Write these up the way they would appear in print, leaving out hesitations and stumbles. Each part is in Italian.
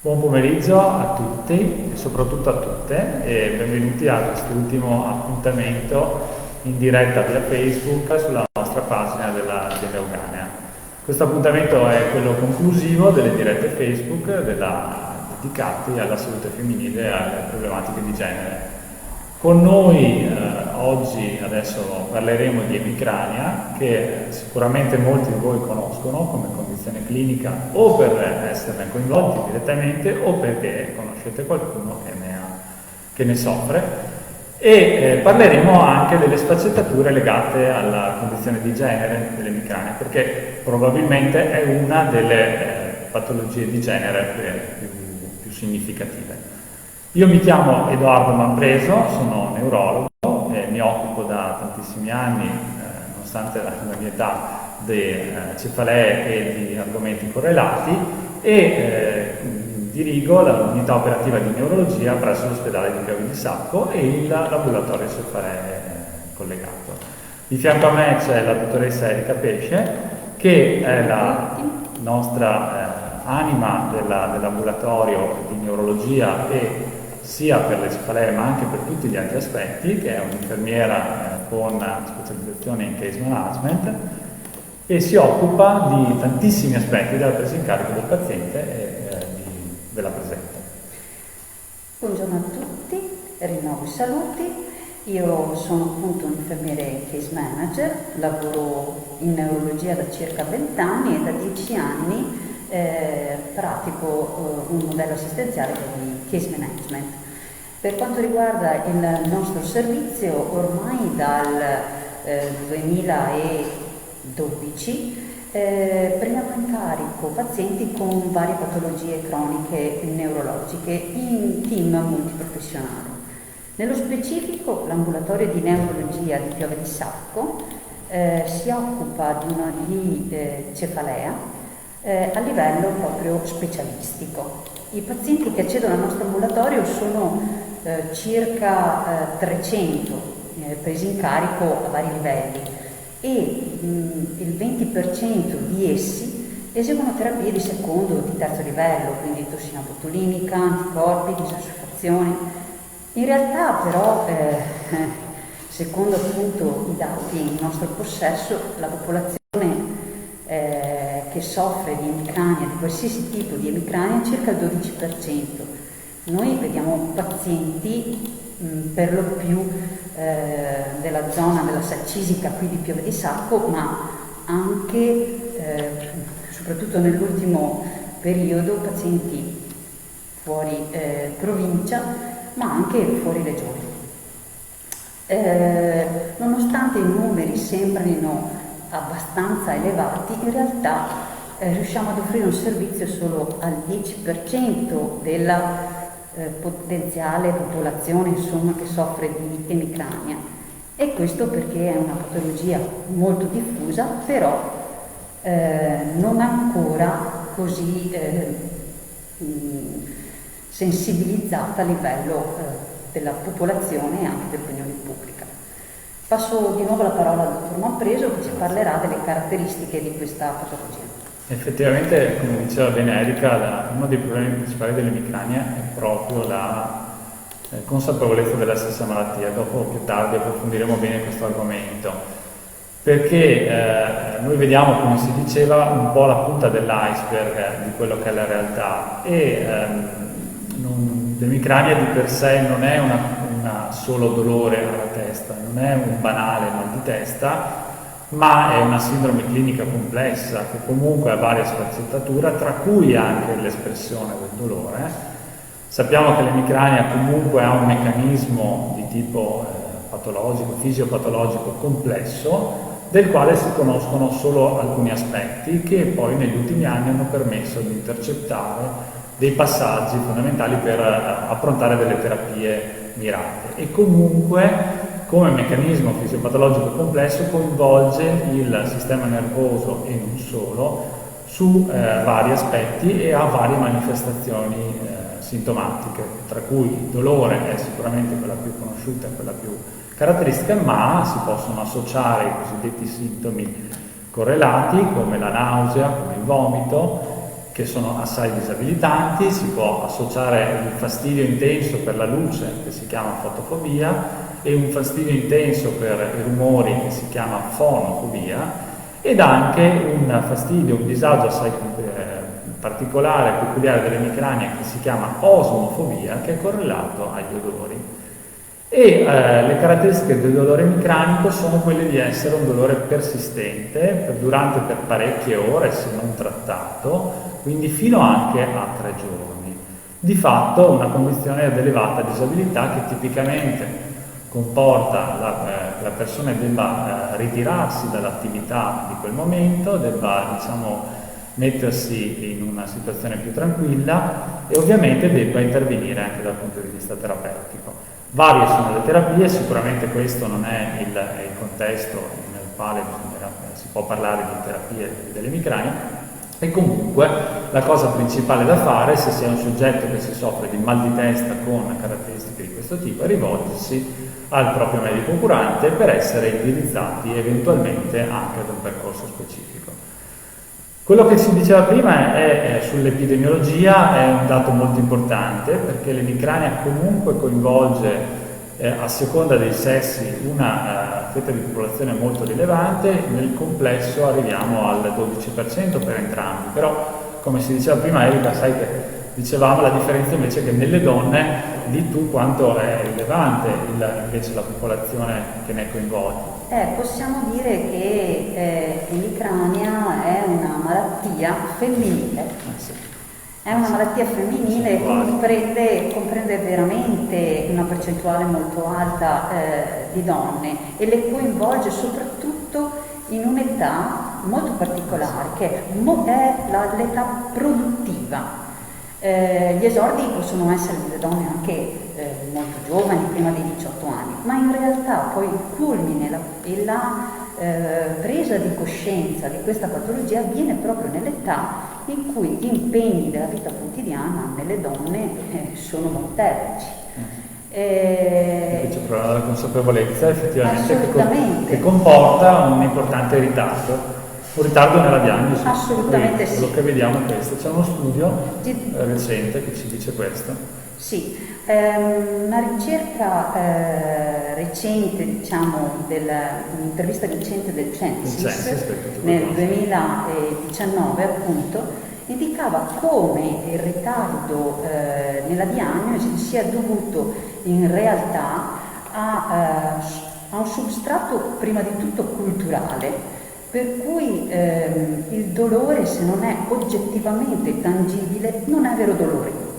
Buon pomeriggio a tutti e soprattutto a tutte e benvenuti a quest'ultimo appuntamento in diretta via Facebook sulla nostra pagina dell'azienda Euganea. Questo appuntamento è quello conclusivo delle dirette Facebook dedicate alla salute femminile e alle problematiche di genere. Con noi oggi adesso parleremo di emicrania, che sicuramente molti di voi conoscono come condizione clinica o per esserne coinvolti direttamente o perché conoscete qualcuno che ne soffre, e parleremo anche delle sfaccettature legate alla condizione di genere dell'emicrania, perché probabilmente è una delle patologie di genere più significative. Io mi chiamo Edoardo Mampreso, sono neurologo e mi occupo da tantissimi anni, nonostante la mia età, di cefalee e di argomenti correlati e dirigo l'unità operativa di neurologia presso l'ospedale di Piave di Sacco e il laboratorio cefalee collegato. Di fianco a me c'è la dottoressa Erika Pesce, che è la nostra anima del laboratorio di neurologia e sia per le cefalee ma anche per tutti gli altri aspetti, che è un'infermiera con specializzazione in case management e si occupa di tantissimi aspetti della presa in carico del paziente e della presenza. Buongiorno a tutti, rinnovo i saluti. Io sono appunto un infermiere case manager, lavoro in neurologia da circa 20 anni e da 10 anni pratico un modello assistenziale di case management. Per quanto riguarda il nostro servizio, ormai dal 2012 prendiamo in carico pazienti con varie patologie croniche neurologiche in team multiprofessionali. Nello specifico, l'ambulatorio di neurologia di Piave di Sacco si occupa di cefalea a livello proprio specialistico. I pazienti che accedono al nostro ambulatorio sono circa 300 presi in carico a vari livelli e il 20% di essi eseguono terapie di secondo o di terzo livello, quindi tossina botulimica, anticorpi, disassociazioni. In realtà però, secondo appunto i dati in nostro possesso, la popolazione che soffre di emicrania, di qualsiasi tipo di emicrania, è circa il 12%. Noi vediamo pazienti per lo più della zona della Saccisica qui di Piave di Sacco, ma anche, soprattutto nell'ultimo periodo, pazienti fuori provincia, ma anche fuori regione. Nonostante i numeri sembrino abbastanza elevati, in realtà riusciamo ad offrire un servizio solo al 10% della potenziale popolazione, insomma, che soffre di emicrania, e questo perché è una patologia molto diffusa, però non ancora così sensibilizzata a livello della popolazione e anche dell'opinione pubblica. Passo di nuovo la parola al dottor Mampreso, che ci parlerà delle caratteristiche di questa patologia. Effettivamente, come diceva bene Erika, uno dei problemi principali dell'emicrania è proprio la consapevolezza della stessa malattia. Dopo più tardi approfondiremo bene questo argomento, perché noi vediamo, come si diceva, un po' la punta dell'iceberg di quello che è la realtà, e l'emicrania di per sé non è una solo dolore alla testa, non è un banale mal di testa, ma è una sindrome clinica complessa che comunque ha varie sfaccettature, tra cui anche l'espressione del dolore. Sappiamo che l'emicrania comunque ha un meccanismo di tipo patologico, fisiopatologico complesso, del quale si conoscono solo alcuni aspetti che poi negli ultimi anni hanno permesso di intercettare dei passaggi fondamentali per approntare delle terapie mirate. E comunque, come meccanismo fisiopatologico complesso, coinvolge il sistema nervoso e non solo su vari aspetti e ha varie manifestazioni sintomatiche, tra cui il dolore è sicuramente quella più conosciuta, quella più caratteristica, ma si possono associare i cosiddetti sintomi correlati come la nausea, come il vomito, che sono assai disabilitanti. Si può associare il fastidio intenso per la luce, che si chiama fotofobia, e un fastidio intenso per i rumori, che si chiama fonofobia, ed anche un fastidio, un disagio assai particolare, peculiare dell'emicrania, che si chiama osmofobia, che è correlato agli odori. E le caratteristiche del dolore emicranico sono quelle di essere un dolore persistente, durante per parecchie ore se non trattato, quindi fino anche a 3 giorni. Di fatto una condizione ad elevata disabilità che tipicamente comporta la persona debba ritirarsi dall'attività di quel momento, debba mettersi in una situazione più tranquilla e ovviamente debba intervenire anche dal punto di vista terapeutico. Varie sono le terapie, sicuramente questo non è il contesto nel quale si può parlare di terapie dell'emicrania, e comunque la cosa principale da fare, se si è un soggetto che si soffre di mal di testa con caratteristiche di questo tipo, è rivolgersi al proprio medico curante per essere indirizzati eventualmente anche ad un percorso specifico. Quello che si diceva prima è sull'epidemiologia, è un dato molto importante, perché l'emicrania comunque coinvolge a seconda dei sessi una fetta di popolazione molto rilevante. Nel complesso arriviamo al 12% per entrambi, però come si diceva prima, Erika, sai che dicevamo la differenza invece che nelle donne di tu quanto è rilevante invece la popolazione che ne è coinvolta. Possiamo dire che l'emicrania è una malattia femminile. Sì. È una malattia femminile che comprende veramente una percentuale molto alta di donne e le coinvolge soprattutto in un'età molto particolare, che è l'età produttiva. Gli esordi possono essere delle donne anche molto giovani, prima dei 18 anni, ma in realtà poi il culmine e la presa di coscienza di questa patologia avviene proprio nell'età in cui gli impegni della vita quotidiana nelle donne sono molteplici. C'è proprio la consapevolezza effettivamente che comporta un importante ritardo. Un ritardo nella diagnosi. Assolutamente sì. Quello che vediamo è questo. C'è uno studio recente che ci dice questo. Sì, una ricerca recente, un'intervista recente del Censis nel 2019 appunto, indicava come il ritardo nella diagnosi sia dovuto in realtà a un substrato prima di tutto culturale. Per cui il dolore, se non è oggettivamente tangibile, non è vero dolore.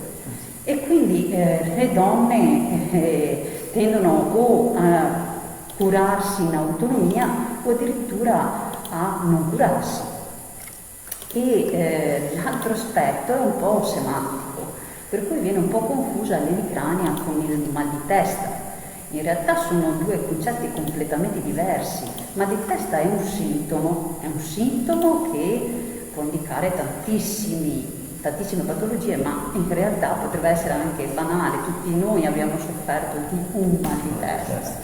E quindi le donne tendono o a curarsi in autonomia o addirittura a non curarsi. E l'altro aspetto è un po' semantico, per cui viene un po' confusa l'emicrania con il mal di testa. In realtà sono due concetti completamente diversi. Mal di testa è un sintomo che può indicare tantissime patologie, ma in realtà potrebbe essere anche banale. Tutti noi abbiamo sofferto di un mal di testa.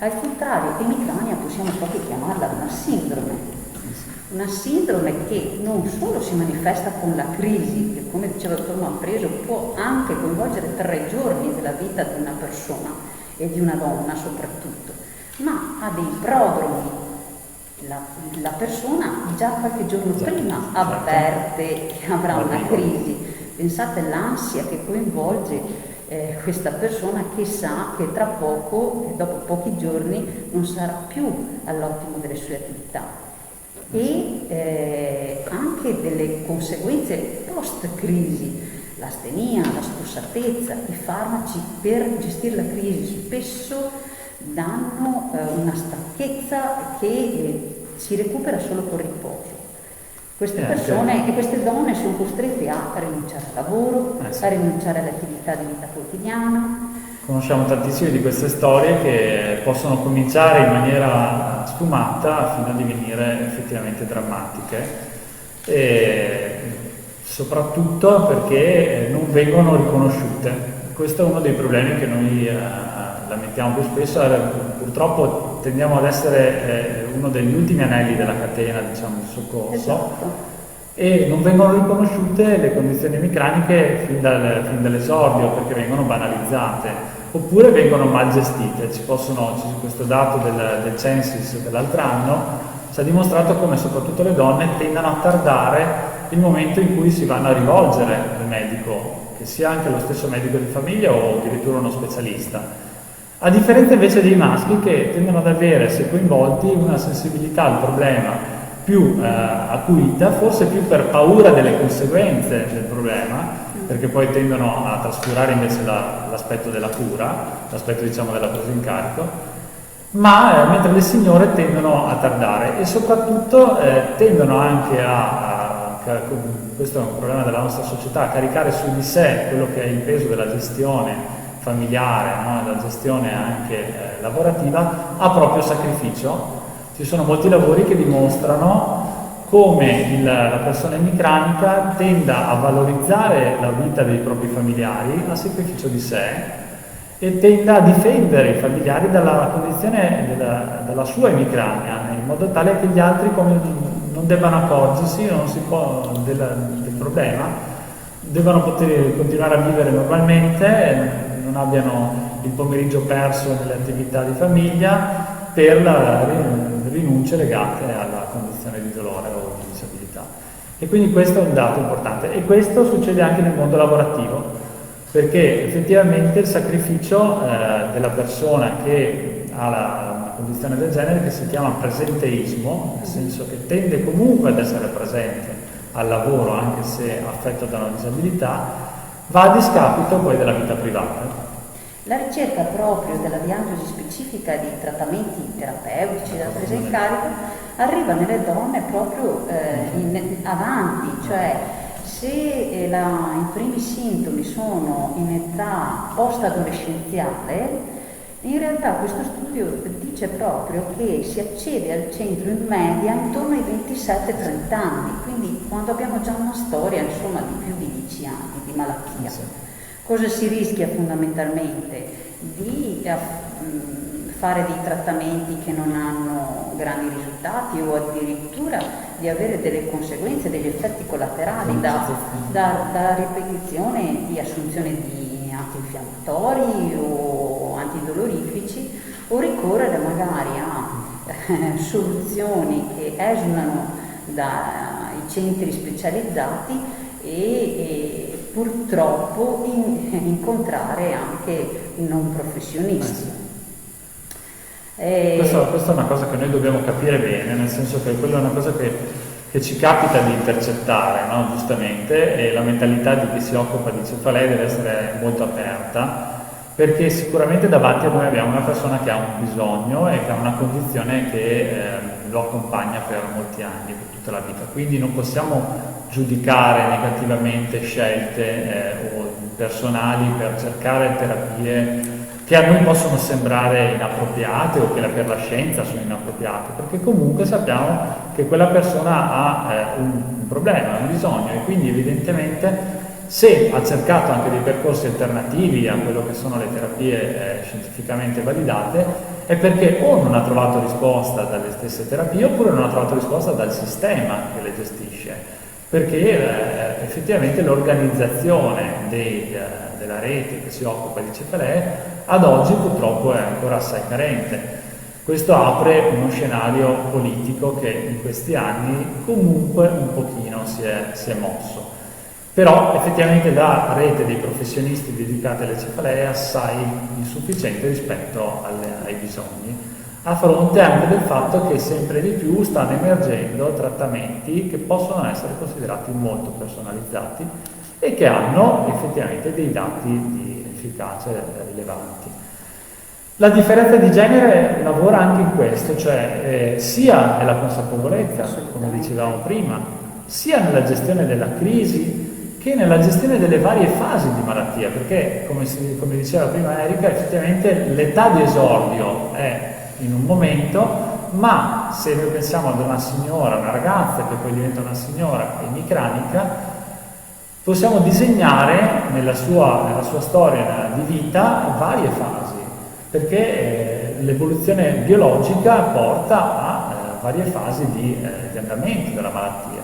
Al contrario, emicrania possiamo proprio chiamarla una sindrome che non solo si manifesta con la crisi, che come diceva il dottor Manfreso può anche coinvolgere 3 giorni della vita di una persona e di una donna soprattutto, ma ha dei prodromi. La persona già qualche giorno prima avverte che avrà una crisi. Pensate all'ansia che coinvolge questa persona, che sa che tra poco, dopo pochi giorni, non sarà più all'ottimo delle sue attività. E anche delle conseguenze post-crisi, l'astenia, la spossatezza, i farmaci per gestire la crisi spesso danno una stanchezza che si recupera solo con riposo. Queste persone e queste donne sono costrette a rinunciare al lavoro, a rinunciare all'attività di vita quotidiana. Conosciamo tantissime di queste storie che possono cominciare in maniera sfumata fino a divenire effettivamente drammatiche, e soprattutto perché non vengono riconosciute. Questo è uno dei problemi che noi lamentiamo più spesso. Purtroppo tendiamo ad essere uno degli ultimi anelli della catena, diciamo, di soccorso. Esatto. e non vengono riconosciute le condizioni emicraniche fin dall'esordio perché vengono banalizzate oppure vengono mal gestite. Questo dato del Censis dell'altro anno ci ha dimostrato come soprattutto le donne tendano a tardare il momento in cui si vanno a rivolgere al medico, che sia anche lo stesso medico di famiglia o addirittura uno specialista. A differenza invece dei maschi che tendono ad avere, se coinvolti, una sensibilità al problema più acuita, forse più per paura delle conseguenze del problema, perché poi tendono a trascurare invece l'aspetto della cura, l'aspetto diciamo della presa in carico, ma mentre le signore tendono a tardare e soprattutto tendono anche questo è un problema della nostra società, a caricare su di sé quello che è il peso della gestione familiare, no? La gestione anche lavorativa, a proprio sacrificio. Ci sono molti lavori che dimostrano come la persona emicranica tenda a valorizzare la vita dei propri familiari a sacrificio di sé e tenda a difendere i familiari dalla condizione della sua emicrania, in modo tale che gli altri non debbano accorgersi del problema, debbano poter continuare a vivere normalmente, non abbiano il pomeriggio perso nelle attività di famiglia per rinunce legate alla condizione di dolore o di disabilità. E quindi questo è un dato importante e questo succede anche nel mondo lavorativo, perché effettivamente il sacrificio della persona che ha una condizione del genere, che si chiama presenteismo, nel senso che tende comunque ad essere presente al lavoro anche se affetto da una disabilità, va a discapito poi della vita privata. La ricerca proprio della diagnosi specifica di trattamenti terapeutici da presa in carico arriva nelle donne proprio avanti, cioè se i primi sintomi sono in età post-adolescenziale, in realtà questo studio dice proprio che si accede al centro in media intorno ai 27-30 anni, quindi quando abbiamo già una storia insomma di più di 10 anni di malattia. Sì. Cosa si rischia fondamentalmente? Di fare dei trattamenti che non hanno grandi risultati o addirittura di avere delle conseguenze, degli effetti collaterali da ripetizione di assunzione di antinfiammatori o antidolorifici o ricorrere magari a soluzioni che esulano dai centri specializzati e purtroppo incontrare anche non professionisti. Questa è una cosa che noi dobbiamo capire bene, nel senso che quella è una cosa che ci capita di intercettare, no? Giustamente, e la mentalità di chi si occupa di cefalea deve essere molto aperta, perché sicuramente davanti a noi abbiamo una persona che ha un bisogno e che ha una condizione che lo accompagna per molti anni, per tutta la vita, quindi non possiamo giudicare negativamente scelte o personali per cercare terapie che a noi possono sembrare inappropriate o che per la scienza sono inappropriate, perché comunque sappiamo che quella persona ha un problema, un bisogno e quindi evidentemente se ha cercato anche dei percorsi alternativi a quello che sono le terapie scientificamente validate è perché o non ha trovato risposta dalle stesse terapie oppure non ha trovato risposta dal sistema che le gestisce, perché effettivamente l'organizzazione della rete che si occupa di cefalee ad oggi purtroppo è ancora assai carente. Questo apre uno scenario politico che in questi anni comunque un pochino si è mosso. Però effettivamente la rete dei professionisti dedicati alle cefalee è assai insufficiente rispetto ai bisogni, a fronte anche del fatto che sempre di più stanno emergendo trattamenti che possono essere considerati molto personalizzati e che hanno effettivamente dei dati di efficacia rilevanti. La differenza di genere lavora anche in questo, cioè sia nella consapevolezza, come dicevamo prima, sia nella gestione della crisi, che nella gestione delle varie fasi di malattia, perché come diceva prima Erika, effettivamente l'età di esordio è in un momento, ma se noi pensiamo ad una signora, una ragazza che poi diventa una signora emicranica, possiamo disegnare nella sua storia di vita varie fasi, perché l'evoluzione biologica porta a varie fasi di andamento della malattia.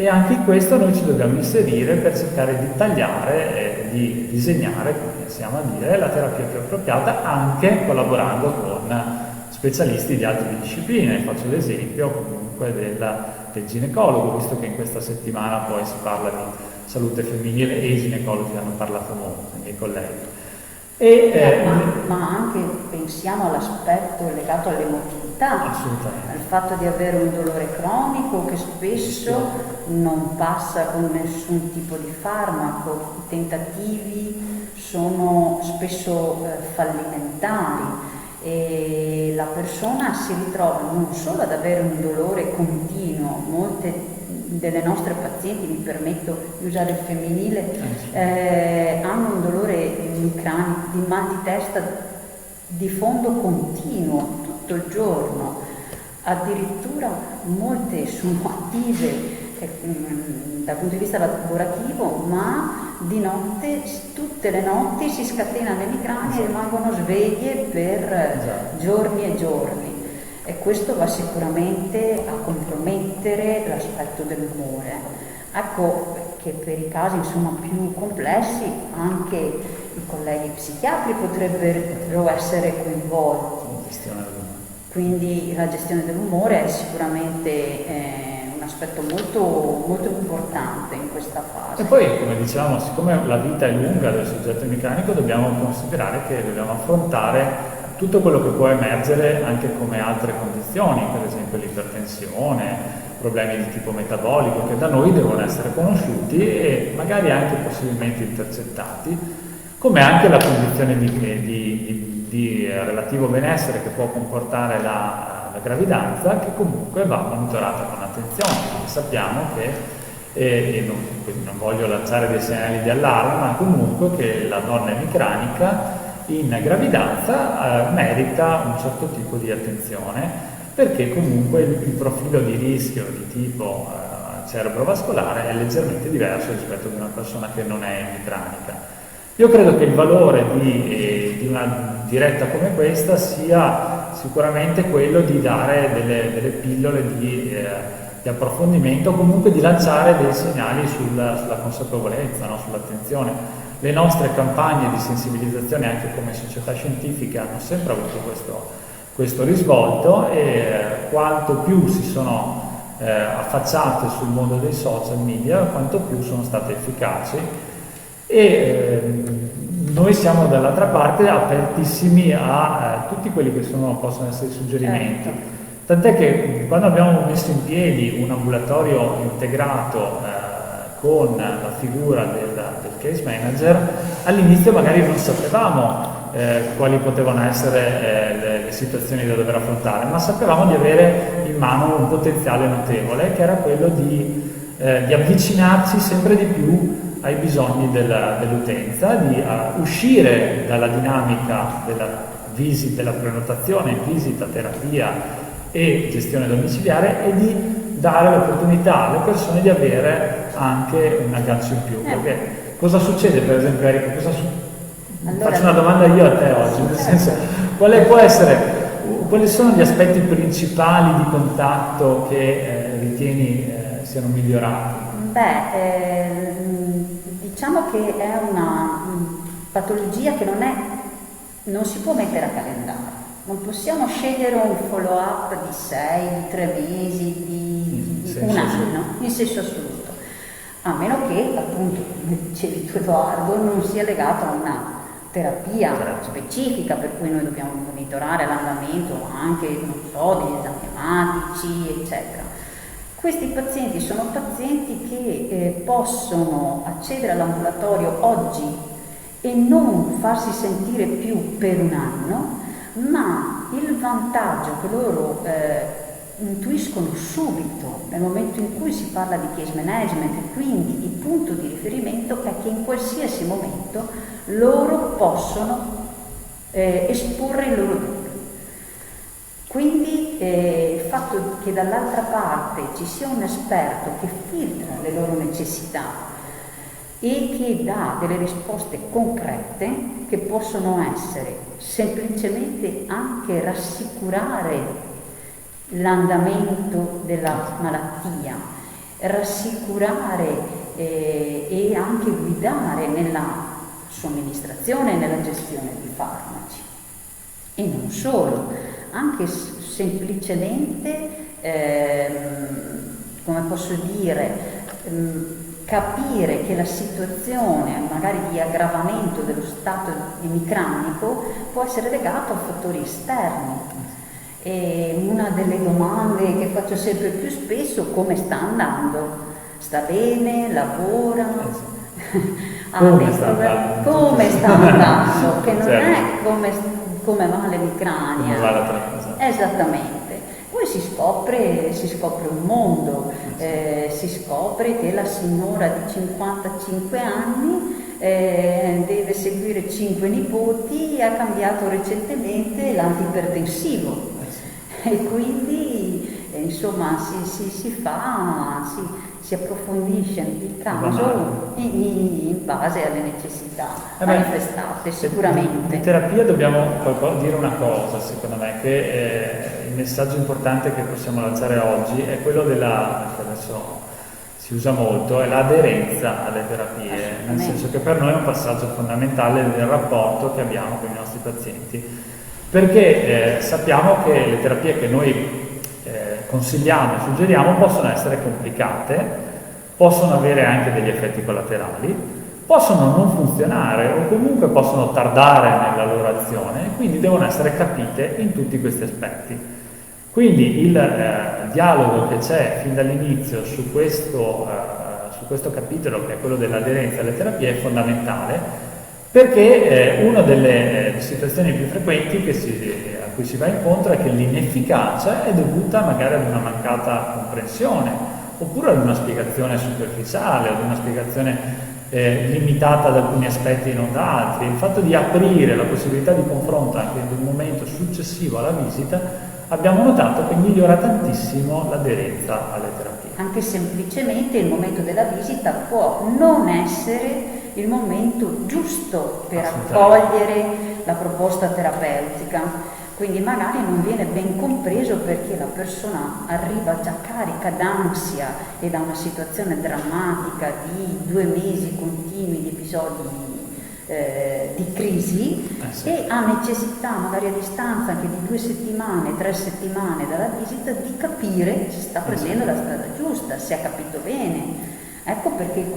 E anche in questo noi ci dobbiamo inserire per cercare di tagliare e di disegnare, come iniziamo a dire, la terapia più appropriata, anche collaborando con specialisti di altre discipline. Faccio l'esempio comunque del ginecologo, visto che in questa settimana poi si parla di salute femminile e i ginecologi hanno parlato molto, i miei colleghi. Ma anche pensiamo all'aspetto legato all'emotività, al fatto di avere un dolore cronico che spesso non passa con nessun tipo di farmaco, i tentativi sono spesso fallimentari e la persona si ritrova non solo ad avere un dolore continuo, molte delle nostre pazienti, mi permetto di usare il femminile, hanno un dolore di mal di testa di fondo continuo tutto il giorno, addirittura molte sono attive dal punto di vista lavorativo, ma di notte, tutte le notti si scatenano le emicranie e rimangono sveglie per giorni e giorni. E questo va sicuramente a compromettere l'aspetto dell'umore. Ecco che per i casi insomma più complessi anche i colleghi psichiatri potrebbero essere coinvolti. Quindi la gestione dell'umore è sicuramente un aspetto molto, molto importante in questa fase. E poi, come dicevamo, siccome la vita è lunga del soggetto emicranico, dobbiamo considerare che dobbiamo affrontare tutto quello che può emergere anche come altre condizioni, per esempio l'ipertensione, problemi di tipo metabolico, che da noi devono essere conosciuti e magari anche possibilmente intercettati, come anche la condizione di relativo benessere che può comportare la gravidanza, che comunque va monitorata con attenzione. Sappiamo che, non voglio lanciare dei segnali di allarme, ma comunque che la donna emicranica in gravidanza merita un certo tipo di attenzione, perché comunque il profilo di rischio di tipo cerebrovascolare è leggermente diverso rispetto ad una persona che non è emicranica. Io credo che il valore di una diretta come questa sia sicuramente quello di dare delle pillole di approfondimento, comunque di lanciare dei segnali sulla consapevolezza, no? Sull'attenzione. Le nostre campagne di sensibilizzazione anche come società scientifica hanno sempre avuto questo risvolto e quanto più si sono affacciate sul mondo dei social media, quanto più sono state efficaci e noi siamo dall'altra parte apertissimi a tutti quelli che possono essere suggerimenti. Tant'è che quando abbiamo messo in piedi un ambulatorio integrato con la figura del case manager, all'inizio magari non sapevamo quali potevano essere le situazioni da dover affrontare, ma sapevamo di avere in mano un potenziale notevole, che era quello di avvicinarci sempre di più ai bisogni dell'utenza, di uscire dalla dinamica della prenotazione, visita, terapia e gestione domiciliare e di dare l'opportunità alle persone di avere anche un aggancio in più. Perché cosa succede, per esempio, Erika? Faccio una domanda io a te oggi, nel senso, quali sono gli aspetti principali di contatto che ritieni siano migliorati? Diciamo che è una patologia che non si può mettere a calendario. Non possiamo scegliere un follow up di 6, di 3 mesi, di un anno, in senso assoluto, a meno che, appunto, come dicevi tu Edoardo, non sia legato a una terapia specifica per cui noi dobbiamo monitorare l'andamento anche, non so, degli esami ematici, eccetera. Questi pazienti sono pazienti che possono accedere all'ambulatorio oggi e non farsi sentire più per un anno, ma il vantaggio che loro intuiscono subito nel momento in cui si parla di case management e quindi il punto di riferimento è che in qualsiasi momento loro possono esporre il loro dubbio. Quindi il fatto che dall'altra parte ci sia un esperto che filtra le loro necessità e che dà delle risposte concrete che possono essere semplicemente anche rassicurare l'andamento della malattia, rassicurare e anche guidare nella somministrazione e nella gestione dei farmaci. E non solo, anche semplicemente, come posso dire, capire che la situazione magari di aggravamento dello stato emicranico può essere legata a fattori esterni. E una delle domande che faccio sempre più spesso: come sta andando? Sta bene? Lavora? Come sta andando? Come sta andando? Che non Certo. è come va l'emicrania. Come va la tratta? Esattamente. Poi si scopre un mondo, si scopre che la signora di 55 anni deve seguire 5 nipoti e ha cambiato recentemente l'antiipertensivo. E quindi insomma si approfondisce il caso in base alle necessità manifestate sicuramente. In terapia dobbiamo dire una cosa, secondo me, che il messaggio importante che possiamo lanciare oggi è quello che adesso si usa molto, è l'aderenza alle terapie, nel senso che per noi è un passaggio fondamentale del rapporto che abbiamo con i nostri pazienti, perché sappiamo che le terapie che noi consigliamo e suggeriamo possono essere complicate, possono avere anche degli effetti collaterali, possono non funzionare o comunque possono tardare nella loro azione, e quindi devono essere capite in tutti questi aspetti. Quindi il dialogo che c'è fin dall'inizio su questo capitolo, che è quello dell'aderenza alle terapie, è fondamentale, perché una delle situazioni più frequenti a cui si va incontro è che l'inefficacia è dovuta magari ad una mancata comprensione, oppure ad una spiegazione superficiale, ad una spiegazione limitata ad alcuni aspetti e non da altri. Il fatto di aprire la possibilità di confronto anche in un momento successivo alla visita, abbiamo notato che migliora tantissimo l'aderenza alle terapie. Anche semplicemente il momento della visita può non essere il momento giusto per accogliere la proposta terapeutica, quindi magari non viene ben compreso perché la persona arriva già carica d'ansia e da una situazione drammatica di 2 mesi continui di episodi di crisi, e ha necessità magari a distanza anche di 2 settimane, 3 settimane dalla visita di capire se sta prendendo la strada giusta, se ha capito bene. Ecco perché il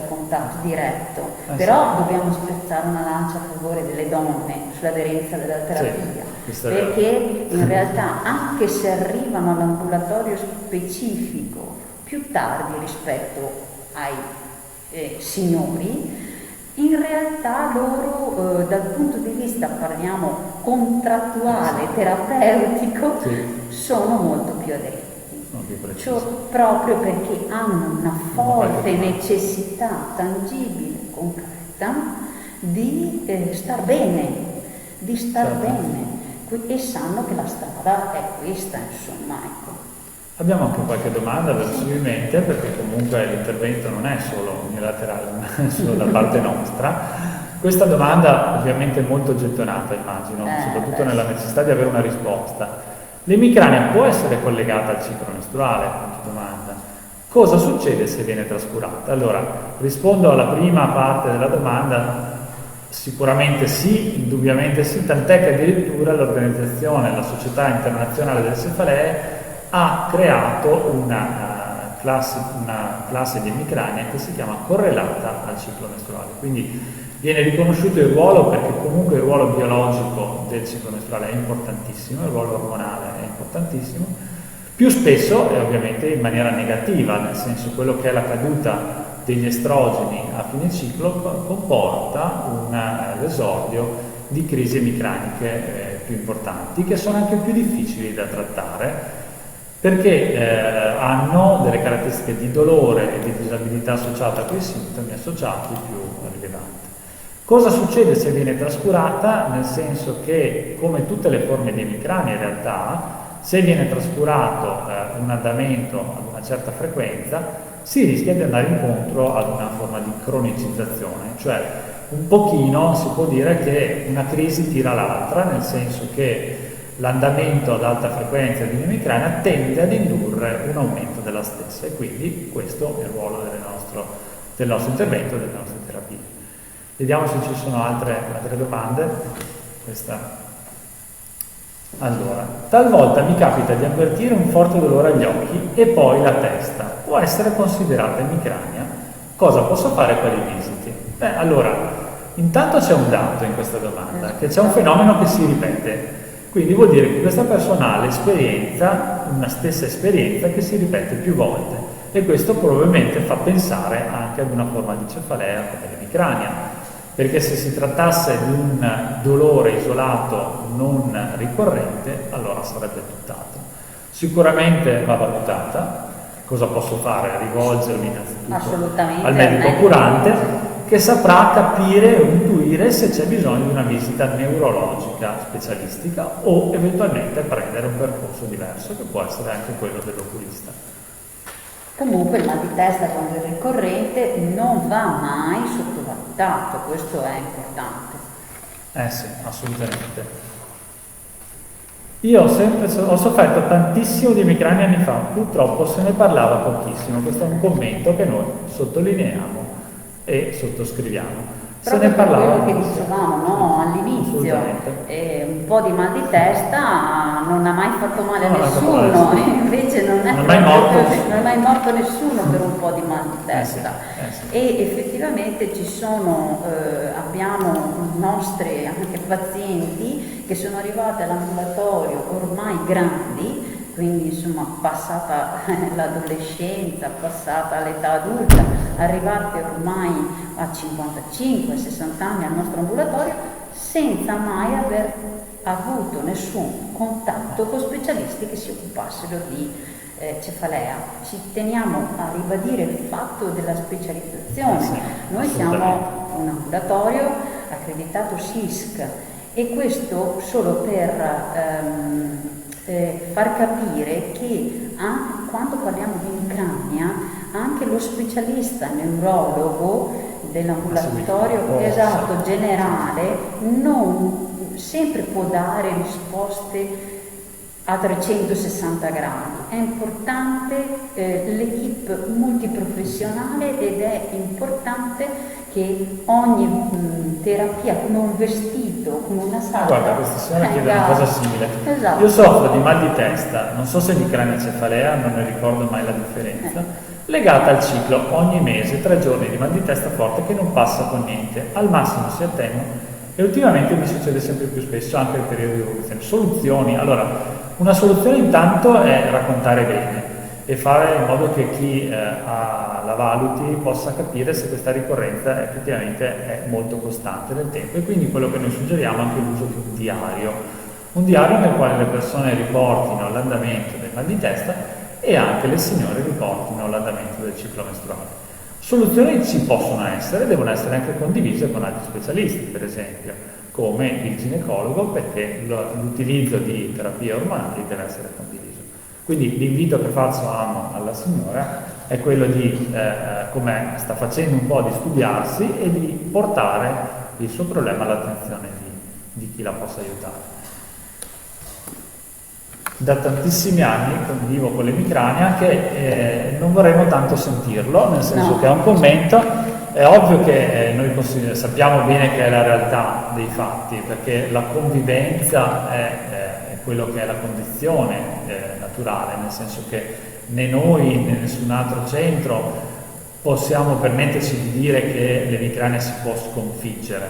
contatto diretto. Però dobbiamo spezzare una lancia a favore delle donne sull'aderenza della terapia, perché in realtà anche se arrivano all'ambulatorio specifico più tardi rispetto ai signori, in realtà loro dal punto di vista, parliamo, contrattuale, terapeutico, sono molto più aderenti. Cioè, proprio perché hanno una forte necessità tangibile, concreta, di star bene, e sanno che la strada è questa, insomma, ecco. Abbiamo anche qualche domanda verosimilmente, perché comunque l'intervento non è solo unilaterale, non è solo da parte nostra. Questa domanda ovviamente è molto gettonata, immagino, soprattutto nella necessità di avere una risposta. L'emicrania può essere collegata al ciclo mestruale? Domanda. Cosa succede se viene trascurata? Allora, rispondo alla prima parte della domanda: sicuramente sì, indubbiamente sì, tant'è che addirittura l'organizzazione, la Società Internazionale delle Cefalee ha creato una classe di emicrania che si chiama correlata al ciclo mestruale. Quindi viene riconosciuto il ruolo, perché comunque il ruolo biologico del ciclo mestruale è importantissimo, il ruolo ormonale è importantissimo, più spesso è ovviamente in maniera negativa, nel senso quello che è la caduta degli estrogeni a fine ciclo comporta l'esordio di crisi emicraniche più importanti, che sono anche più difficili da trattare, perché hanno delle caratteristiche di dolore e di disabilità associate a quei sintomi associati più rilevanti. Cosa succede se viene trascurata? Nel senso che, come tutte le forme di emicrania in realtà, se viene trascurato un andamento ad una certa frequenza, si rischia di andare incontro ad una forma di cronicizzazione, cioè un pochino si può dire che una crisi tira l'altra, nel senso che l'andamento ad alta frequenza di un'emicrania tende ad indurre un aumento della stessa, e quindi questo è il ruolo del nostro intervento, delle nostre terapie. Vediamo se ci sono altre domande. Allora, talvolta mi capita di avvertire un forte dolore agli occhi e poi la testa. Può essere considerata emicrania? Cosa posso fare per i visiti? Allora, intanto c'è un dato in questa domanda, che c'è un fenomeno che si ripete. Quindi vuol dire che questa persona ha l'esperienza, una stessa esperienza che si ripete più volte, e questo probabilmente fa pensare anche ad una forma di cefalea o dell'emicrania, perché se si trattasse di un dolore isolato non ricorrente, allora sarebbe tutt'altro. Sicuramente va valutata. Cosa posso fare? Rivolgermi innanzitutto al medico curante, che saprà capire o intuire se c'è bisogno di una visita neurologica specialistica o eventualmente prendere un percorso diverso, che può essere anche quello dell'oculista. Comunque il mal di testa quando è ricorrente non va mai sottovalutato, questo è importante. Sì, assolutamente. Io ho sofferto tantissimo di emicrania anni fa, purtroppo se ne parlava pochissimo. Questo è un commento che noi sottolineiamo e sottoscriviamo. Se ne parlava quello che dicevamo, no, all'inizio, un po' di mal di testa non ha mai fatto male a nessuno, invece non è mai morto nessuno per un po' di mal di testa. E effettivamente abbiamo nostri anche pazienti che sono arrivati all'ambulatorio ormai grandi, quindi insomma passata l'adolescenza, passata l'età adulta, arrivate ormai a 55-60 anni al nostro ambulatorio senza mai aver avuto nessun contatto con specialisti che si occupassero di cefalea. Ci teniamo a ribadire il fatto della specializzazione. Noi siamo un ambulatorio accreditato SISC, e questo solo per far capire che quando parliamo di emicrania anche lo specialista neurologo dell'ambulatorio generale non sempre può dare risposte a 360 gradi. È importante l'equipe multiprofessionale, ed è importante che ogni terapia, come un vestito, come una sala. Guarda, questa signora chiede una cosa simile. Esatto. Io soffro di mal di testa, non so se emicrania cefalea, non ne ricordo mai la differenza, legata al ciclo ogni mese, 3 giorni di mal di testa forte che non passa con niente, al massimo si attenua, e ultimamente mi succede sempre più spesso anche nel periodo di evoluzione. Soluzioni? Allora, una soluzione intanto è raccontare bene e fare in modo che chi la valuti possa capire se questa ricorrenza effettivamente è molto costante nel tempo, e quindi quello che noi suggeriamo è anche l'uso di un diario nel quale le persone riportino l'andamento del mal di testa e anche le signore riportino l'andamento del ciclo mestruale. Soluzioni ci possono essere, devono essere anche condivise con altri specialisti, per esempio, come il ginecologo, perché l'utilizzo di terapie ormonali deve essere condiviso. Quindi l'invito che faccio alla signora è quello di, come sta facendo un po', di studiarsi e di portare il suo problema all'attenzione di chi la possa aiutare. Da tantissimi anni convivo con l'emicrania, che non vorremmo tanto sentirlo, nel senso che è un commento. È ovvio che noi sappiamo bene che è la realtà dei fatti, perché la convivenza è quello che è la condizione naturale, nel senso che né noi né nessun altro centro possiamo permetterci di dire che l'emicrania si può sconfiggere.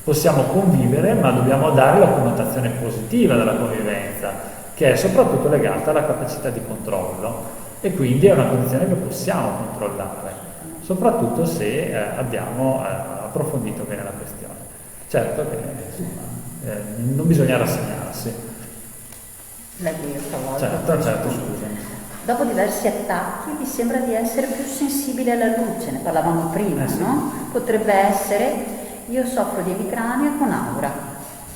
Possiamo convivere, ma dobbiamo dare la connotazione positiva della convivenza, che è soprattutto legata alla capacità di controllo, e quindi è una condizione che possiamo controllare, soprattutto se abbiamo approfondito bene la questione. Certo che non bisogna rassegnarsi. Certo, scusami. Dopo diversi attacchi vi sembra di essere più sensibile alla luce, ne parlavamo prima, sì. No? Potrebbe essere: io soffro di emicrania con aura.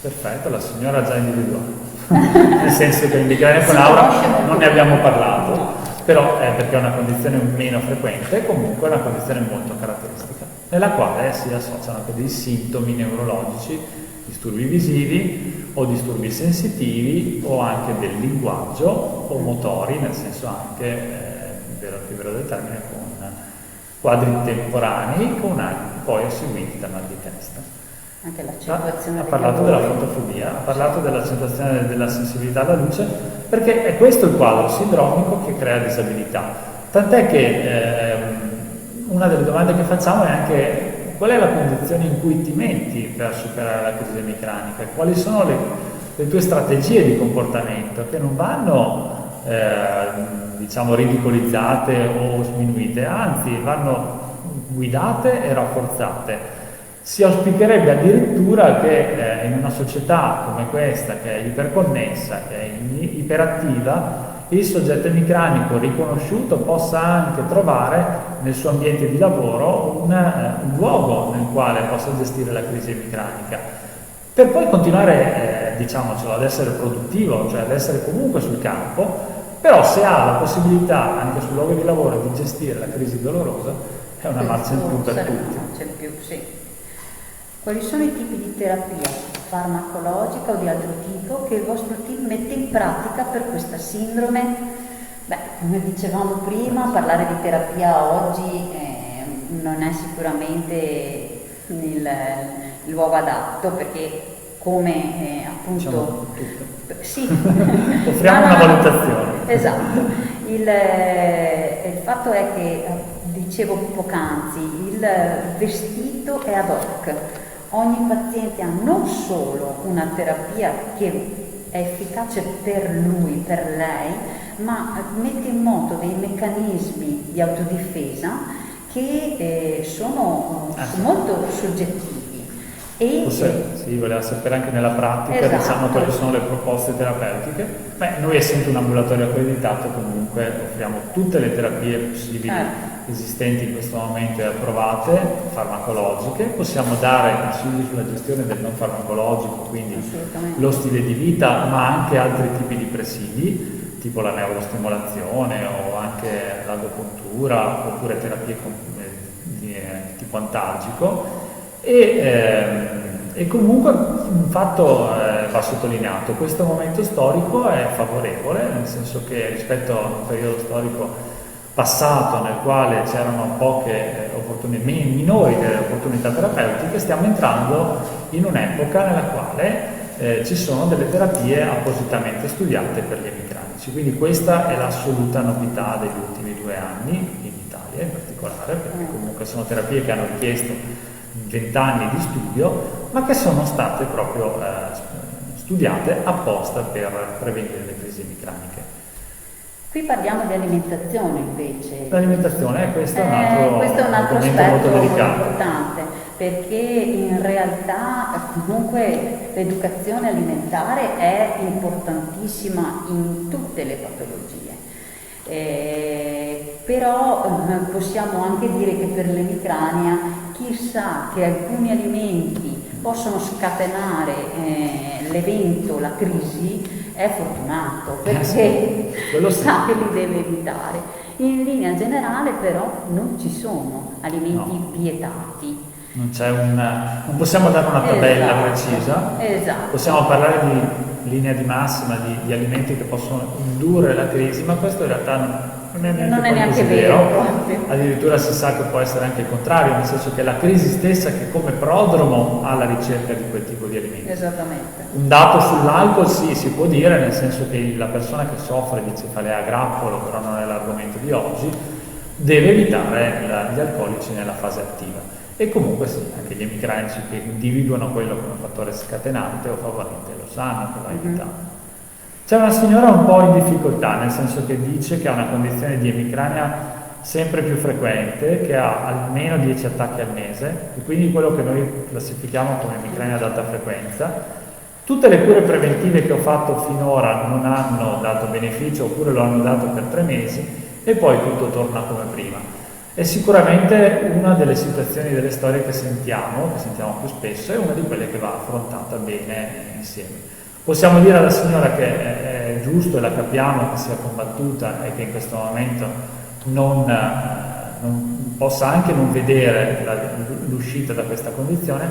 Perfetto, la signora ha già individuato. Nel senso che l'emicrania con aura non ne abbiamo parlato, però è perché è una condizione meno frequente, comunque è una condizione molto caratteristica, nella quale si associano anche dei sintomi neurologici disturbi visivi o disturbi sensitivi o anche del linguaggio o motori, nel senso anche più vero del termine, con quadri temporanei, poi seguiti da mal di testa. Anche l'accentuazione ha parlato della fotofobia, ha parlato dell'accentuazione della sensibilità alla luce, perché è questo il quadro sindromico che crea disabilità. Tant'è che una delle domande che facciamo è anche: qual è la condizione in cui ti metti per superare la crisi emicranica? Quali sono le tue strategie di comportamento, che non vanno diciamo ridicolizzate o sminuite, anzi vanno guidate e rafforzate. Si auspicherebbe addirittura che in una società come questa, che è iperconnessa, che è iperattiva, il soggetto emicranico riconosciuto possa anche trovare nel suo ambiente di lavoro un luogo nel quale possa gestire la crisi emicranica, per poi continuare, diciamocelo, ad essere produttivo, cioè ad essere comunque sul campo. Però se ha la possibilità anche sul luogo di lavoro di gestire la crisi dolorosa, è una marcia in più per tutti. Sì. Quali sono i tipi di terapia farmacologica o di altro tipo che il vostro team mette in pratica per questa sindrome? Beh, come dicevamo prima, parlare di terapia oggi non è sicuramente il luogo adatto, perché come appunto sì. Offriamo una valutazione. Esatto. Il fatto è che, dicevo poc'anzi, il vestito è ad hoc. Ogni paziente ha non solo una terapia che è efficace per lui, per lei, ma mette in moto dei meccanismi di autodifesa che sono molto soggettivi. Sì, voleva sapere anche nella pratica, esatto, diciamo, quali sono le proposte terapeutiche. Beh, noi, essendo un ambulatorio accreditato, comunque offriamo tutte le terapie possibili esistenti in questo momento e approvate, farmacologiche. Possiamo dare consigli sulla gestione del non farmacologico, quindi lo stile di vita, ma anche altri tipi di presidi, tipo la neurostimolazione o anche l'agopuntura, oppure terapie di tipo antalgico. E comunque un fatto va sottolineato: questo momento storico è favorevole, nel senso che rispetto a un periodo storico passato nel quale c'erano minori delle opportunità terapeutiche, stiamo entrando in un'epoca nella quale ci sono delle terapie appositamente studiate per gli emicranici. Quindi questa è l'assoluta novità degli ultimi 2 anni, in Italia in particolare, perché comunque sono terapie che hanno richiesto 20 anni di studio, ma che sono state proprio studiate apposta per prevenire le crisi emicraniche. Qui parliamo di alimentazione invece. L'alimentazione, questo è un altro aspetto molto delicato, importante, perché in realtà comunque l'educazione alimentare è importantissima in tutte le patologie. Però possiamo anche dire che per l'emicrania chi sa che alcuni alimenti possono scatenare l'evento, la crisi, è fortunato, perché sa che li deve evitare. In linea generale però non ci sono alimenti vietati. Non possiamo dare una tabella precisa, possiamo parlare di linea di massima di alimenti che possono indurre la crisi, ma questo in realtà non è neanche vero. Addirittura si sa che può essere anche il contrario, nel senso che è la crisi stessa che come prodromo alla ricerca di quel tipo di alimenti. Esattamente. Un dato sull'alcol sì, si può dire, nel senso che la persona che soffre di cefalea a grappolo, però non è l'argomento di oggi, deve evitare gli alcolici nella fase attiva. E comunque sì, anche gli emicranici che individuano quello come fattore scatenante o favorente lo sanno che va evitato. C'è una signora un po' in difficoltà, nel senso che dice che ha una condizione di emicrania sempre più frequente, che ha almeno 10 attacchi al mese, e quindi quello che noi classifichiamo come emicrania ad alta frequenza. Tutte le cure preventive che ho fatto finora non hanno dato beneficio, oppure lo hanno dato per 3 mesi, e poi tutto torna come prima. È sicuramente una delle situazioni, delle storie che sentiamo più spesso, è una di quelle che va affrontata bene insieme. Possiamo dire alla signora che è giusto, e la capiamo, che sia combattuta e che in questo momento non possa anche non vedere l'uscita da questa condizione.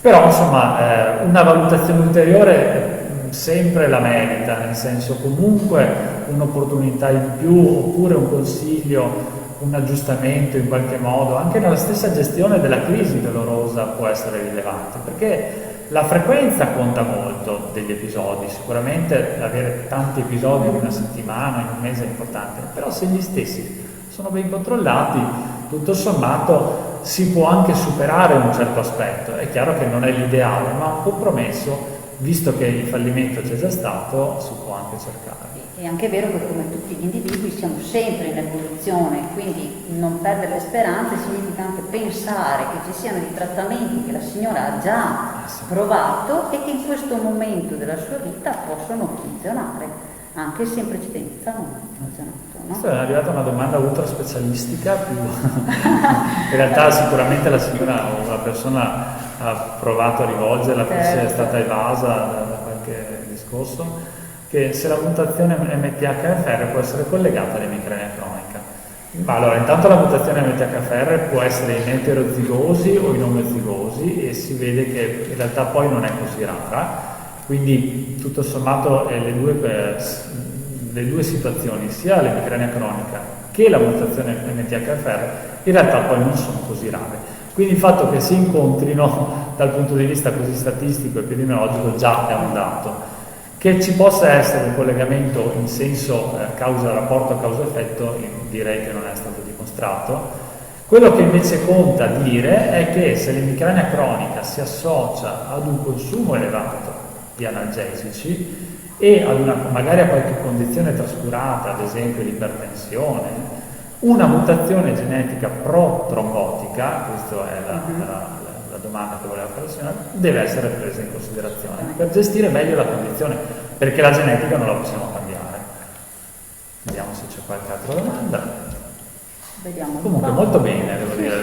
Però insomma una valutazione ulteriore sempre la merita, nel senso comunque un'opportunità in più oppure un consiglio, un aggiustamento in qualche modo, anche nella stessa gestione della crisi dolorosa può essere rilevante, perché la frequenza conta molto degli episodi, sicuramente avere tanti episodi in una settimana, in un mese è importante, però se gli stessi sono ben controllati, tutto sommato si può anche superare un certo aspetto. È chiaro che non è l'ideale, ma un compromesso, visto che il fallimento c'è già stato, si può anche cercare. È anche vero che come tutti gli individui siamo sempre in evoluzione, quindi non perdere le speranze significa anche pensare che ci siano dei trattamenti che la signora ha già provato e che in questo momento della sua vita possono funzionare, anche se in precedenza non hanno funzionato. No? Questa è arrivata una domanda ultra specialistica, più in realtà sicuramente la signora o la persona ha provato a rivolgerla, forse è stata evasa da qualche discorso, che se la mutazione MTHFR può essere collegata all'emicrania cronica. Ma allora, intanto la mutazione MTHFR può essere in eterozigosi o in omozigosi e si vede che in realtà poi non è così rara, quindi tutto sommato le due situazioni, sia l'emicrania cronica che la mutazione MTHFR, in realtà poi non sono così rare. Quindi il fatto che si incontrino dal punto di vista così statistico e epidemiologico già è un dato. Che ci possa essere un collegamento in senso rapporto causa-effetto, direi che non è stato dimostrato. Quello che invece conta dire è che se l'emicrania cronica si associa ad un consumo elevato di analgesici e magari a qualche condizione trascurata, ad esempio l'ipertensione, una mutazione genetica pro-trombotica, questa è la domanda che voleva fare la signora, deve essere presa in considerazione per gestire meglio la condizione, perché la genetica non la possiamo cambiare. Vediamo se c'è qualche altra domanda. Vediamo. Comunque molto bene, devo dire.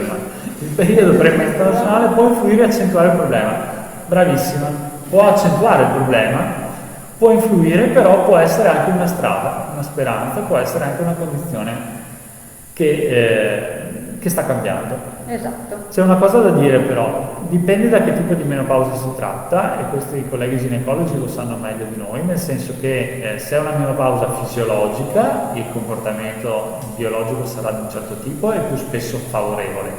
Il periodo premenstruazionale può influire e accentuare il problema. Bravissima, può accentuare il problema, può influire, però può essere anche una strada, una speranza, può essere anche una condizione che sta cambiando. Esatto. C'è una cosa da dire però, dipende da che tipo di menopausa si tratta, e questi i colleghi ginecologi lo sanno meglio di noi, nel senso che se è una menopausa fisiologica il comportamento biologico sarà di un certo tipo e più spesso favorevole.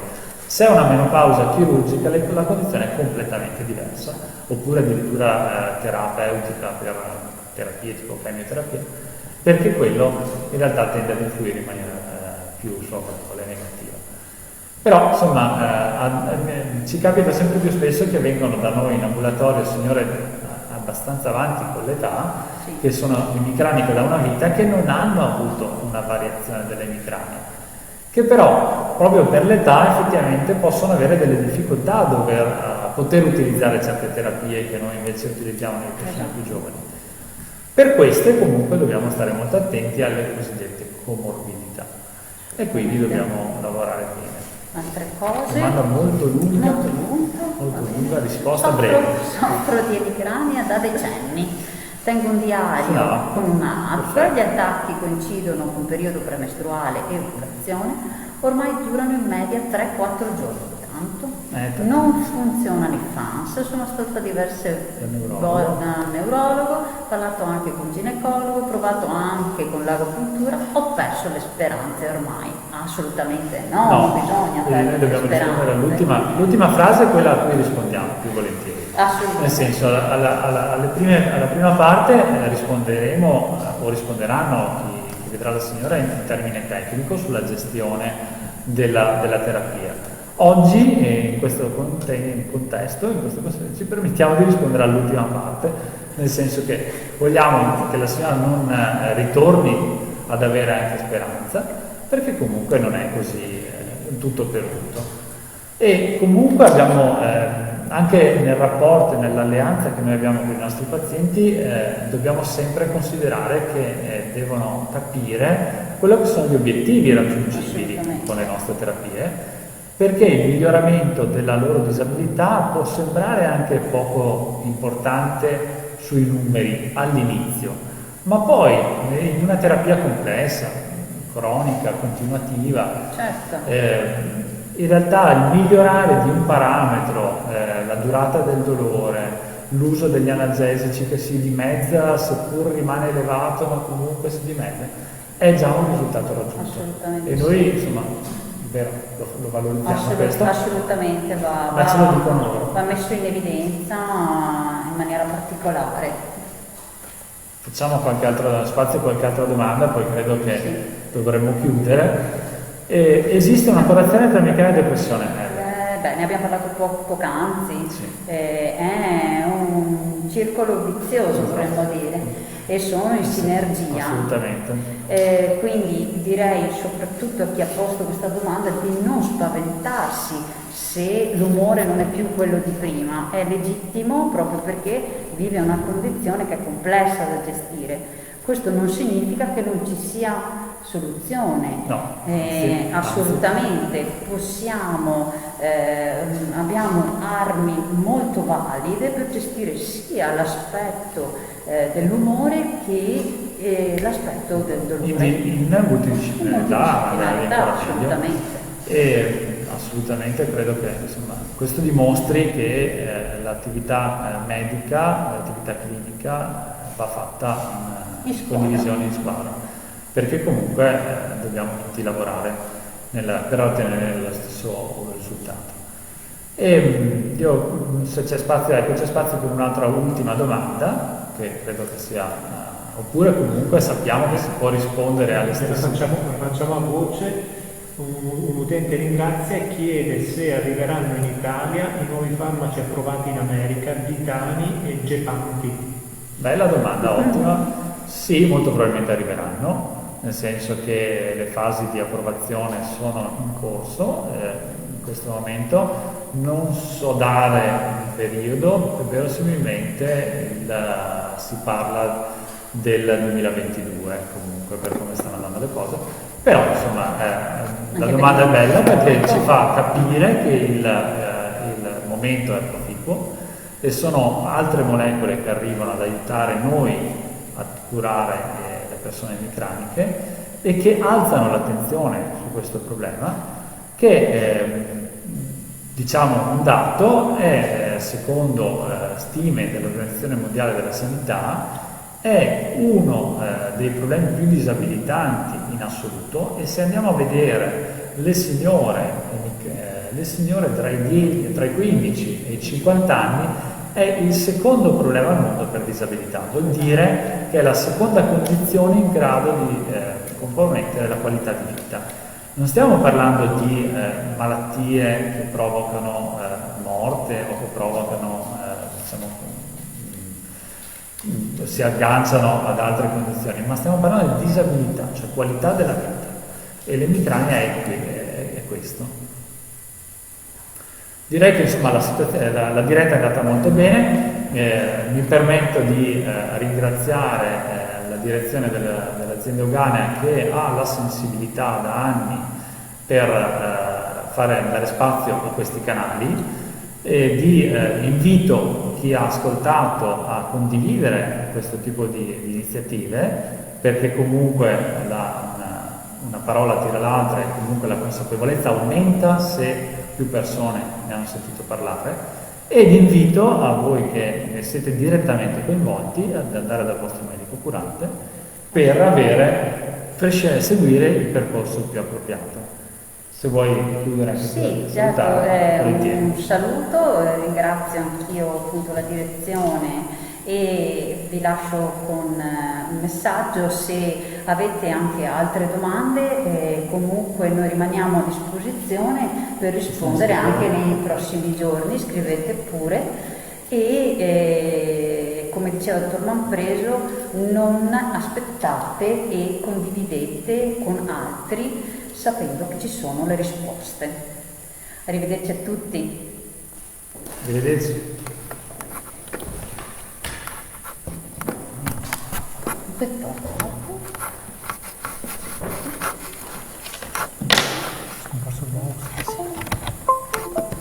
Se è una menopausa chirurgica la condizione è completamente diversa, oppure addirittura terapeutica per terapie tipo chemioterapia, perché quello in realtà tende ad influire in maniera più favorevole e negativa. Però insomma ci capita sempre più spesso che vengono da noi in ambulatorio signore abbastanza avanti con l'età, che sono emicraniche da una vita, che non hanno avuto una variazione dell'emicrania, che però proprio per l'età effettivamente possono avere delle difficoltà a poter utilizzare certe terapie che noi invece utilizziamo nelle persone più giovani. Per queste comunque dobbiamo stare molto attenti alle cosiddette comorbidità e quindi dobbiamo lavorare bene. Altre cose. Domanda molto lunga, risposta breve. Soffro di emicrania da decenni. Tengo un diario con un'app, gli attacchi coincidono con periodo premestruale e ovulazione, ormai durano in media 3-4 giorni. Non funzionano i FANS, sono stata diverse volte da neurologo, ho parlato anche con ginecologo, ho provato anche con l'agopuntura, ho perso le speranze ormai. Assolutamente no, non bisogna perdere le speranze. L'ultima frase è quella a cui rispondiamo più volentieri. Assolutamente. Nel senso, alla prima parte risponderemo o risponderanno chi vedrà la signora in termine tecnico sulla gestione della terapia. Oggi, in questo contesto, ci permettiamo di rispondere all'ultima parte, nel senso che vogliamo che la signora non ritorni ad avere anche speranza, perché comunque non è così tutto perduto. E comunque abbiamo, anche nel rapporto e nell'alleanza che noi abbiamo con i nostri pazienti, dobbiamo sempre considerare che devono capire quello che sono gli obiettivi raggiungibili con le nostre terapie, perché il miglioramento della loro disabilità può sembrare anche poco importante sui numeri all'inizio, ma poi in una terapia complessa, cronica, continuativa, certo. in realtà il migliorare di un parametro, la durata del dolore, l'uso degli analgesici che si dimezza, seppur rimane elevato, ma comunque si dimezza, è già un risultato raggiunto. Assolutamente E noi, insomma, vero, lo valorizziamo questo. Assolutamente Ma ce lo dicono loro. va messo in evidenza in maniera particolare. Facciamo qualche altra domanda, poi credo che dovremmo chiudere. Esiste una correlazione tra migraine e depressione? Ne abbiamo parlato poc'anzi, Sì. È un circolo vizioso, vorremmo dire, e sono in sinergia. Assolutamente. Quindi direi soprattutto a chi ha posto questa domanda di non spaventarsi se l'umore non è più quello di prima, è legittimo proprio perché vive una condizione che è complessa da gestire. Questo non significa che non ci sia soluzione, No, sì, assolutamente possiamo, abbiamo armi molto valide per gestire sia l'aspetto dell'umore che l'aspetto del dolore. In multidisciplinarità, assolutamente. E assolutamente credo che insomma, questo dimostri che l'attività medica, l'attività clinica va fatta in condivisione in squadra, perché comunque dobbiamo tutti lavorare per ottenere lo stesso risultato. E io, se c'è spazio per un'altra ultima domanda, che credo che sia, oppure comunque sappiamo che si può rispondere alle stesse. Facciamo a voce. Un utente ringrazia e chiede se arriveranno in Italia i nuovi farmaci approvati in America, Ditani e Gepanti. Bella domanda, ottima. Sì, molto probabilmente arriveranno, nel senso che le fasi di approvazione sono in corso in questo momento. Non so dare un periodo, verosimilmente si parla del 2022 comunque per come stanno andando le cose, però insomma la domanda è bella perché ci fa capire che il momento è proficuo e sono altre molecole che arrivano ad aiutare noi a curare le persone emicraniche e che alzano l'attenzione su questo problema che diciamo un dato è, secondo stime dell'Organizzazione Mondiale della Sanità, è uno dei problemi più disabilitanti in assoluto, e se andiamo a vedere le signore tra i 15 e i 50 anni è il secondo problema al mondo per disabilità, vuol dire che è la seconda condizione in grado di compromettere la qualità di vita. Non stiamo parlando di malattie che provocano morte o che provocano, si agganciano ad altre condizioni, ma stiamo parlando di disabilità, cioè qualità della vita, e l'emicrania è questo. Direi che insomma la diretta è andata molto bene, mi permetto di ringraziare la direzione dell'azienda Euganea che ha la sensibilità da anni per dare spazio a questi canali, e invito chi ha ascoltato a condividere questo tipo di iniziative, perché comunque una parola tira l'altra e comunque la consapevolezza aumenta se più persone ne hanno sentito parlare, ed invito a voi che ne siete direttamente coinvolti ad andare dal vostro medico curante per seguire il percorso più appropriato. Se vuoi chiudere anche sì, certo, un saluto, ringrazio anch'io appunto la direzione e vi lascio con un messaggio. Se avete anche altre domande, comunque noi rimaniamo a disposizione per rispondere anche nei prossimi giorni, scrivete pure e come diceva il dottor Manfreso, non aspettate e condividete con altri sapendo che ci sono le risposte. Arrivederci a tutti. Arrivederci. Perfetto.